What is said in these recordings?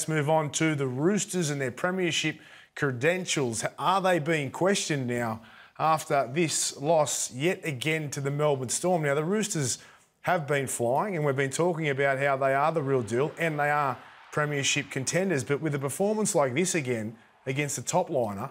Let's move on to the Roosters and their premiership credentials. Are they being questioned now after this loss yet again to the Melbourne Storm? Now, the Roosters have been flying, and we've been talking about how they are the real deal and they are premiership contenders. But with a performance like this again against the top liner,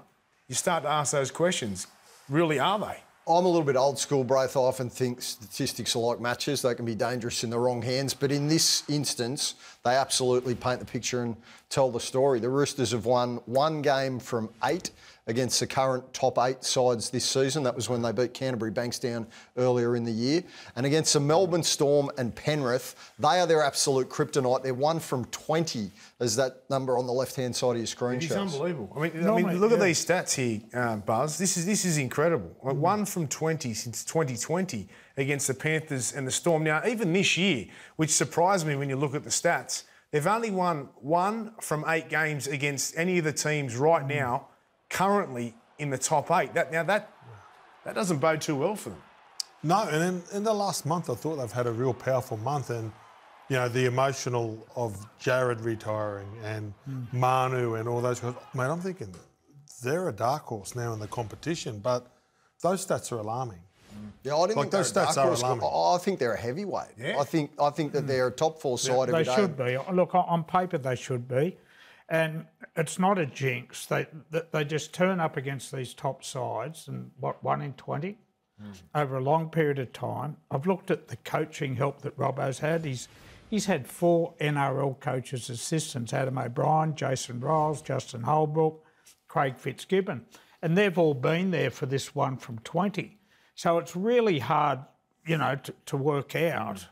you start to ask those questions. Really, are they? I'm a little bit old school, Braith. I often think statistics are like matches. They can be dangerous in the wrong hands. But in this instance, they absolutely paint the picture and tell the story. The Roosters have won 1 game from 8 against the current top 8 sides this season. That was when they beat Canterbury Bankstown earlier in the year. And against the Melbourne Storm and Penrith, they are their absolute kryptonite. They're 1 from 20, as that number on the left-hand side of your screen shows. It's unbelievable. I mean, look at these stats here, Buzz. This is incredible. Like 1 from 20 since 2020 against the Panthers and the Storm. Now, even this year, which surprised me when you look at the stats, they've only won 1 from 8 games against any of the teams right now currently in the top 8. That doesn't bode too well for them. No, and in the last month, I thought they've had a real powerful month. And, you know, the emotional of Jared retiring and Manu and all those guys. Mate, I'm thinking they're a dark horse now in the competition, but those stats are alarming. Yeah, I didn't think those stats are alarming. I think they're a heavyweight. Yeah. I think that they're a top 4 side every day. They should be. Look, on paper they should be. And it's not a jinx. They just turn up against these top sides and, 1 in 20 over a long period of time. I've looked at the coaching help that Robbo's had. He's had 4 NRL coaches, assistants, Adam O'Brien, Jason Riles, Justin Holbrook, Craig Fitzgibbon. And they've all been there for this 1 from 20. So it's really hard, you know, to work out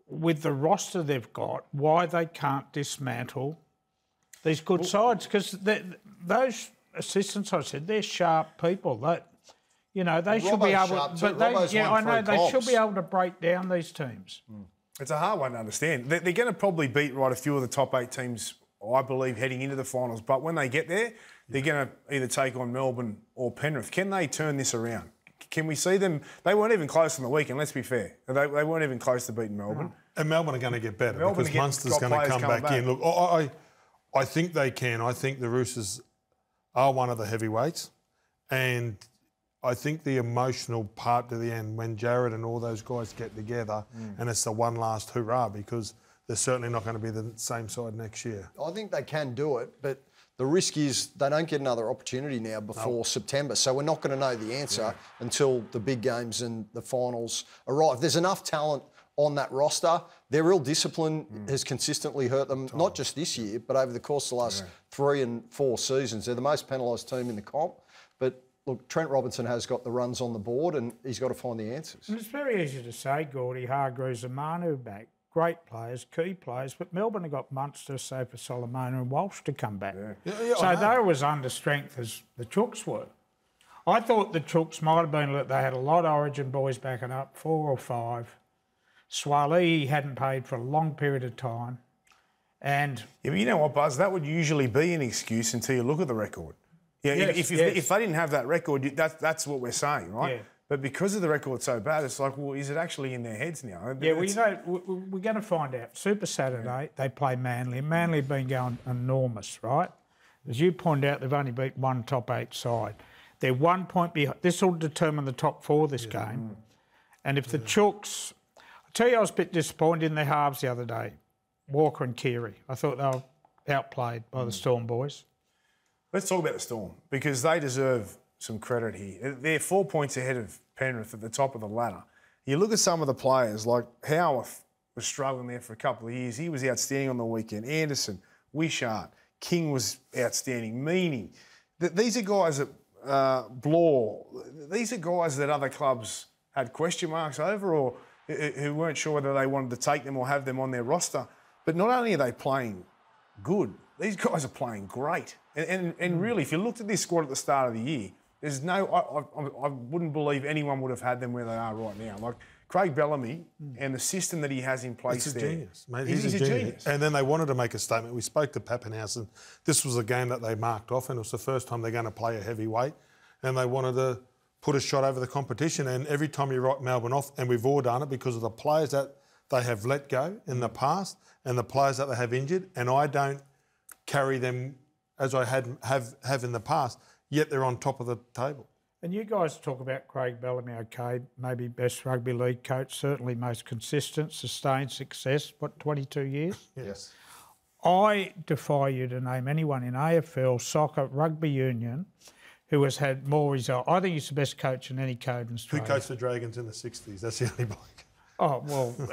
with the roster they've got why they can't dismantle these good sides, because those assistants, I said, they're sharp people. They should be able. They should be able to break down these teams. It's a hard one to understand. They're going to probably beat a few of the top 8 teams, I believe, heading into the finals. But when they get there, they're going to either take on Melbourne or Penrith. Can they turn this around? Can we see them? They weren't even close on the weekend, let's be fair. They weren't even close to beating Melbourne. And Melbourne are going to get better because Munster's going to come back in. Look, I think they can. I think the Roosters are one of the heavyweights. And I think the emotional part to the end, when Jared and all those guys get together, and it's the one last hurrah, because they're certainly not going to be the same side next year. I think they can do it, but the risk is they don't get another opportunity now before September. So we're not going to know the answer until the big games and the finals arrive. There's enough talent on that roster. Their real discipline has consistently hurt them, not just this year, but over the course of the last 3 and 4 seasons. They're the most penalised team in the comp. But look, Trent Robinson has got the runs on the board and he's got to find the answers. And it's very easy to say, Gordy, Hargreaves and Manu back. Great players, key players, but Melbourne have got Munster, Sofa, Solomona and Walsh to come back. So they were as under strength as the Chooks were. I thought the Chooks might have been, they had a lot of Origin boys backing up, 4 or 5. Swali hadn't paid for a long period of time. And yeah, but you know what, Buzz? That would usually be an excuse until you look at the record. Yeah, if they didn't have that record, that's what we're saying, right? Yeah. But because of the record so bad, it's like, well, is it actually in their heads now? Yeah, we're going to find out. Super Saturday, they play Manly. Manly have been going enormous, right? As you pointed out, they've only beat 1 top 8 side. They're 1 point behind. This will determine the top 4 this game. And if the Chooks... I tell you, I was a bit disappointed in their halves the other day, Walker and Keary. I thought they were outplayed by the Storm boys. Let's talk about the Storm, because they deserve some credit here. They're 4 points ahead of Penrith at the top of the ladder. You look at some of the players, like Howarth was struggling there for a couple of years. He was outstanding on the weekend. Anderson, Wishart, King was outstanding. Meaney. These are guys that Blore. These are guys that other clubs had question marks over, or who weren't sure whether they wanted to take them or have them on their roster. But not only are they playing good, these guys are playing great. And really, if you looked at this squad at the start of the year, there's no... I wouldn't believe anyone would have had them where they are right now. Like Craig Bellamy and the system that he has in place He's a there. Genius, mate. He's a genius. And then they wanted to make a statement. We spoke to Pappenhausen. This was a game that they marked off, and it was the first time they're going to play a heavyweight. And they wanted to put a shot over the competition. And every time you write Melbourne off, and we've all done it because of the players that they have let go in the past and the players that they have injured, and I don't carry them as I have in the past, yet they're on top of the table. And you guys talk about Craig Bellamy, okay, maybe best rugby league coach, certainly most consistent, sustained success, 22 years? Yes. I defy you to name anyone in AFL, soccer, rugby union who has had more results. I think he's the best coach in any code in Australia. Who coached the Dragons in the 60s? That's the only bloke. Oh, well,